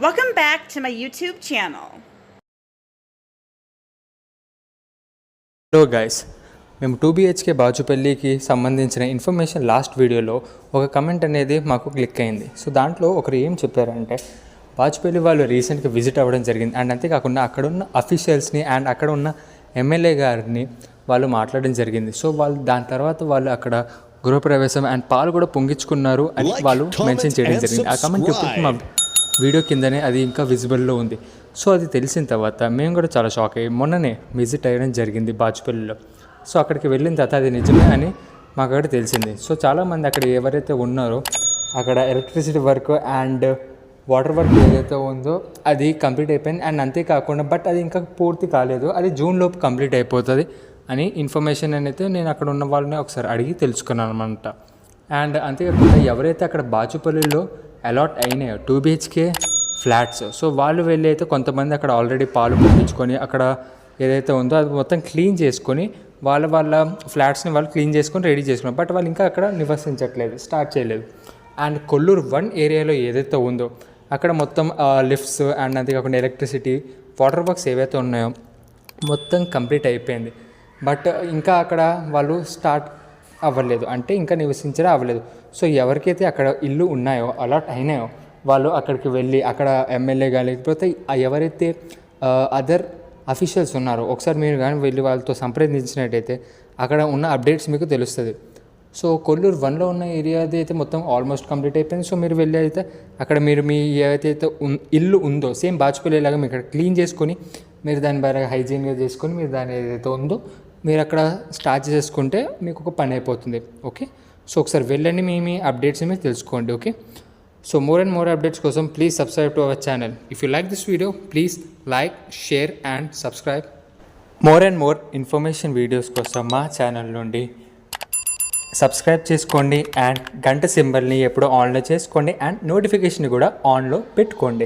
Welcome back to my YouTube channel. Hello guys, మేము 2BHK బాచుపల్లికి సంబంధించిన information last వీడియోలో ఒక కమెంట్ అనేది మాకు క్లిక్ అయింది. సో దాంట్లో ఒకరు ఏం చెప్పారంటే, బాచుపల్లి వాళ్ళు రీసెంట్గా విజిట్ అవ్వడం జరిగింది అండ్ అంతేకాకుండా అక్కడ ఉన్న అఫీషియల్స్ని అండ్ అక్కడ ఉన్న ఎమ్మెల్యే గారిని వాళ్ళు మాట్లాడడం జరిగింది. సో వాళ్ళు దాని తర్వాత వాళ్ళు అక్కడ గృహప్రవేశం అండ్ పాలు కూడా పొంగించుకున్నారు అని వాళ్ళు మెన్షన్ చేయడం జరిగింది. ఆ కమెంట్ ఇప్పటికీ మా వీడియో కిందనే అది ఇంకా విజిబుల్లో ఉంది. సో అది తెలిసిన తర్వాత మేము కూడా చాలా షాక్ అయ్యి మొన్ననే విజిట్ అయ్యడం జరిగింది బాచుపల్లిలో. సో అక్కడికి వెళ్ళిన తర్వాత అది నిజమే అని మాకు అక్కడ తెలిసింది. సో చాలామంది అక్కడ ఎవరైతే ఉన్నారో అక్కడ electricity work and water work ఏదైతే ఉందో అది కంప్లీట్ అయిపోయింది. అండ్ అంతేకాకుండా బట్ అది ఇంకా పూర్తి కాలేదు, అది జూన్ లోపు కంప్లీట్ అయిపోతుంది అని ఇన్ఫర్మేషన్ అయితే నేను అక్కడ ఉన్న వాళ్ళని ఒకసారి అడిగి తెలుసుకున్నాను అనమాట. అండ్ అంతేకాకుండా ఎవరైతే అక్కడ బాచుపల్లిలో అలాట్ అయినాయో 2BHK ఫ్లాట్స్, సో వాళ్ళు వెళ్ళి అయితే కొంతమంది అక్కడ ఆల్రెడీ పాలు పంపించుకొని అక్కడ ఏదైతే ఉందో అది మొత్తం క్లీన్ చేసుకొని వాళ్ళ ఫ్లాట్స్ని వాళ్ళు క్లీన్ చేసుకొని రెడీ చేసుకున్నారు. బట్ వాళ్ళు ఇంకా అక్కడ నివసించట్లేదు, స్టార్ట్ చేయలేదు. అండ్ కొల్లూరు 1 ఏరియాలో ఏదైతే ఉందో అక్కడ మొత్తం లిఫ్ట్స్ అండ్ అంతేకాకుండా ఎలక్ట్రిసిటీ వాటర్ వర్క్స్ ఏవైతే ఉన్నాయో మొత్తం కంప్లీట్ అయిపోయింది. బట్ ఇంకా అక్కడ వాళ్ళు స్టార్ట్ అవ్వలేదు, అంటే ఇంకా నివసించడం అవ్వలేదు. సో ఎవరికైతే అక్కడ ఇల్లు ఉన్నాయో అలాట్ అయినాయో వాళ్ళు అక్కడికి వెళ్ళి అక్కడ ఎమ్మెల్యే కానీ లేకపోతే ఎవరైతే అదర్ అఫీషియల్స్ ఉన్నారో ఒకసారి మీరు కానీ వెళ్ళి వాళ్ళతో సంప్రదించినట్టయితే అక్కడ ఉన్న అప్డేట్స్ మీకు తెలుస్తుంది. సో కొల్లూరు 1లో ఉన్న ఏరియాది అయితే మొత్తం ఆల్మోస్ట్ కంప్లీట్ అయిపోయింది. సో మీరు వెళ్ళి అయితే అక్కడ మీరు మీ ఏదైతే ఇల్లు ఉందో సేమ్ బాచుపల్లి లాగా మీరు ఇక్కడ క్లీన్ చేసుకొని మీరు దాని బాగా హైజీన్గా చేసుకొని మీరు దాని ఏదైతే ఉందో మీరు అక్కడ స్టార్ట్ చేసుకుంటే మీకు ఒక పని అయిపోతుంది. ఓకే, సో ఒకసారి వెళ్ళండి, మీ అప్డేట్స్ మీరు తెలుసుకోండి. Okay, so more and more updates కోసం please subscribe to our channel. If you like this video please like, share and subscribe. More and more information videos కోసం మా ఛానల్ నుండి సబ్స్క్రైబ్ చేసుకోండి and గంట సింబల్ని ఎప్పుడూ ఆన్లో చేసుకోండి అండ్ నోటిఫికేషన్ కూడా ఆన్లో పెట్టుకోండి.